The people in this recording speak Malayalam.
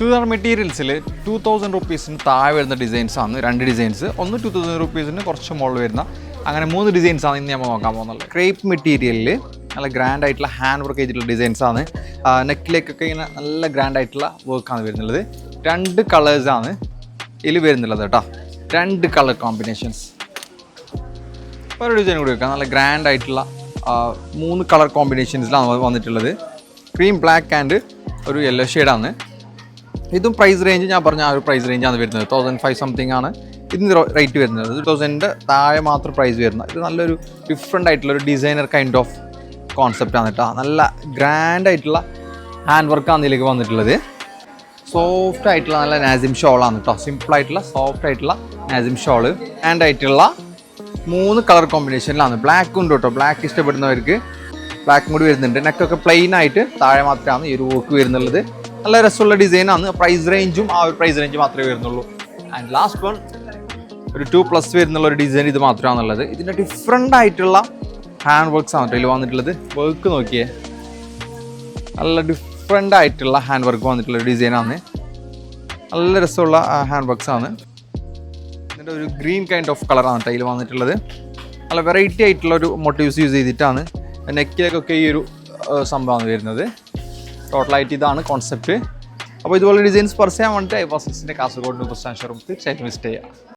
ചുരിദാർ മെറ്റീരിയൽസിൽ 2000 റുപ്പീസിന് താഴെ വരുന്ന ഡിസൈൻസാണ് 2 ഡിസൈൻസ്. ഒന്ന് 2000 റുപ്പീസിന് കുറച്ച് മുകളിൽ വരുന്ന അങ്ങനെ 3 ഡിസൈൻസാണ് ഇന്ന് നമ്മൾ നോക്കാൻ പോകുന്നത്. ക്രേപ്പ് മെറ്റീരിയലിൽ നല്ല ഗ്രാൻഡ് ആയിട്ടുള്ള ഹാൻഡ് വർക്ക് ചെയ്തിട്ടുള്ള ഡിസൈൻസാണ്. നെക്കിലേക്കൊക്കെ ഇങ്ങനെ നല്ല ഗ്രാൻഡ് ആയിട്ടുള്ള വർക്കാണ് വരുന്നുള്ളത്. 2 കളേഴ്സാണ് ഇതിൽ വരുന്നുള്ളത് കേട്ടോ. 2 കളർ കോമ്പിനേഷൻസ്. ഒരു ഡിസൈൻ കൂടി വെക്കാം. നല്ല ഗ്രാൻഡ് ആയിട്ടുള്ള 3 കളർ കോമ്പിനേഷൻസിലാണ് വന്നിട്ടുള്ളത്. ക്രീം ബ്ലാക്ക് ആൻഡ് ഒരു യെല്ലോ ഷെയ്ഡാണ്. ഇതും പ്രൈസ് റേഞ്ച് ഞാൻ പറഞ്ഞ ആ ഒരു പ്രൈസ് റേഞ്ചാണ് വരുന്നത്. 1500 സംതിങ് ആണ് ഇതിന് റേറ്റ് വരുന്നത്. 1000 താഴെ മാത്രം പ്രൈസ് വരുന്നത്. ഇത് നല്ലൊരു ഡിഫറെൻ്റ് ആയിട്ടുള്ള ഒരു ഡിസൈനർ കൈൻഡ് ഓഫ് കോൺസെപ്റ്റാണ് കേട്ടോ. നല്ല ഗ്രാൻഡ് ആയിട്ടുള്ള ഹാൻഡ് വർക്കാണ് ഇതിലേക്ക് വന്നിട്ടുള്ളത്. സോഫ്റ്റ് ആയിട്ടുള്ള നല്ല നാസിം ഷോളാണ് കേട്ടോ. സിമ്പിളായിട്ടുള്ള സോഫ്റ്റ് ആയിട്ടുള്ള നാസിം ഷോള് ഹാൻഡ് ആയിട്ടുള്ള 3 കളർ കോമ്പിനേഷനിലാണ്. ബ്ലാക്ക് ഉണ്ട് കേട്ടോ. ബ്ലാക്ക് ഇഷ്ടപ്പെടുന്നവർക്ക് ബ്ലാക്കും കൂടി വരുന്നുണ്ട്. നെക്കൊക്കെ പ്ലെയിൻ ആയിട്ട് താഴെ മാത്രമാണ് ഈ ഒരു വർക്ക് വരുന്നുള്ളത്. നല്ല രസമുള്ള ഡിസൈനാണ്. പ്രൈസ് റേഞ്ചും ആ ഒരു പ്രൈസ് റേഞ്ച് മാത്രമേ വരുന്നുള്ളൂ. ആൻഡ് ലാസ്റ്റ് വൺ ഒരു 2+ വരുന്നുള്ള ഒരു ഡിസൈൻ ഇത് മാത്രമാണുള്ളത്. ഇതിൻ്റെ ഡിഫറെൻ്റ് ആയിട്ടുള്ള ഹാൻഡ് വർക്ക്സ് ആണ് ഇതിൽ വന്നിട്ടുള്ളത്. വർക്ക് നോക്കിയേ, നല്ല ഡിഫറെൻ്റ് ആയിട്ടുള്ള ഹാൻഡ് വർക്ക് വന്നിട്ടുള്ള ഒരു ഡിസൈനാണ്. നല്ല രസമുള്ള ഹാൻഡ് വർക്ക്സ് ആണ്. ഇതിൻ്റെ ഒരു ഗ്രീൻ കൈൻഡ് ഓഫ് കളറാണ് ഇതിൽ വന്നിട്ടുള്ളത്. നല്ല വെറൈറ്റി ആയിട്ടുള്ള ഒരു മോട്ടീവ്സ് യൂസ് ചെയ്തിട്ടാണ് നെക്കിലേക്കൊക്കെ ഈ ഒരു സംഭവമാണ് വരുന്നത്. ടോട്ടലായിട്ട് ഇതാണ് കോൺസെപ്റ്റ്. അപ്പോൾ ഇതുപോലെ ഡിസൈൻസ് പർസ് ചെയ്യാൻ വേണ്ടിയിട്ട് ഐവാസിക്സിൻ്റെ കാസർഗോഡ് ഷോറൂം തീർച്ചയായിട്ടും വിസിറ്റ് ചെയ്യുക.